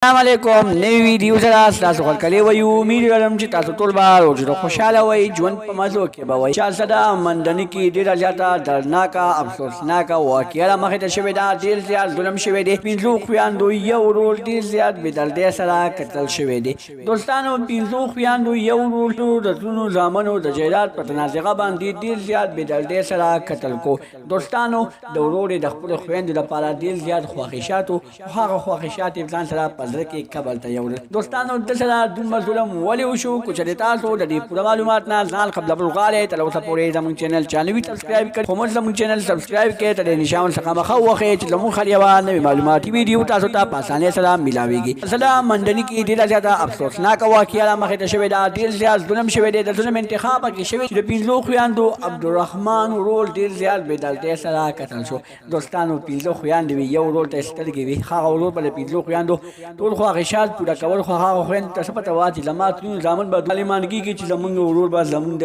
السلام علیکم نوی ویډیو سره تاسو خلک وایو امید لرم چې تاسو ټول به روزه خوشاله وئ ژوند په مزو کې به وئ چا صدا مندني کې ډیره زیاته دردناکه افسوسناکه واقعه مخې ته شوې ده ډېر زیات ظلم شوی دی پنځو خویندو یو ورور ډېر زیات بېدردۍ سره قتل شوی دی دوستانو پنځو خویندو یو ورور د څونو زامنو د جایداد په تنازعه باندې ډېر زیات بېدردۍ سره قتل کو دوستانو د ورور د خپلو خویندو لپاره ډېر زیات خواهشات او هغه خواهشات یې ځان سره په زړه کې قبر ته یوړل دوستانو د سره دومره ظلم ولې وشو که چېرې تاسو د دې پوره معلومات نه ځان قبلول غواړئ تر اوسه پورې زموږ چینل چا نه وي سبسکرایب کړی خو موږ زموږ چینل سبسکرایب کړئ تر دې نشان څخه مخه ووهئ چې زموږ هر یوه نوې معلوماتي ویډیو تاسو ته په اسانۍ سره میلاویږي زه منډني کې ډېره زیاته افسوسناکه واقعه مخې ته شوې ده ډېر زیات ظلم شوی دی د ظلم انتخاب پکې شوی چې د پنځو خویندو عبدالرحمن ورور ډېر زیات بېدردۍ سره قتل شو دوستانو پنځه خویندې وي یو ورور ته سترګې وي هغه ورور به د پنځو خویندو ټول خواهشات پوره کول خو هغه خویندو ته څه پته وه چې زما تلونو زامن به ظالمان کېږي چې زموږ ورور به زموږ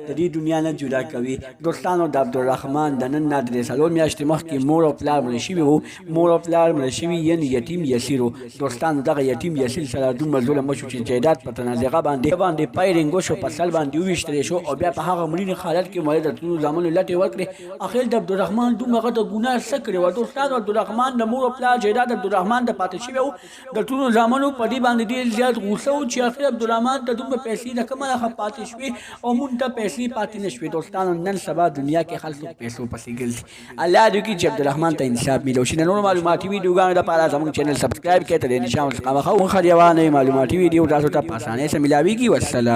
د دې دنیا نه جدا کوي دوستانو د عبدالرحمن د نن نه درې څلور میاشتې مخکې مور او پلار مړه شوي وو مور او پلار مړه شوي یعنې یتیم یسیر و دوستانو دغه یتیم یسیر سره دومره ظلم وشو چې جایداد په تنازعه باندې پیرنګ وشو په سل باندې وویشتلی شو او بیا په هغه مړینې حالت کې مړه د ټولو زامنو لټې ورکړې اخر د عبدالرحمن دومره غټه ګناه څه کړې وه دوستانو عبدالرحمن د مور او پلار جایداد عبدالرحمن د پاتې شوی و د ټولو زامنو په دې باندې ډېر زیات غوسه و چې اخر عبدالرحمن ته دومره پیسې د کومه څخه پاتې شوې او مونږ ته پیسې پاتې نه شوې دوستانو نن سبا دنیا کې خلک پیسو پسې ګرځي الله دې وکړي چې عبدالرحمن ته انصاف میلو شي د نورو معلوماتي ویډیوګانو دپاره زموږ چینل سبسکرایب کړئ تر دې نشان څخه مخه هر یوه نوې معلوماتي ویډیو تاسو ته په اسانۍ سره میلاویږي والسلام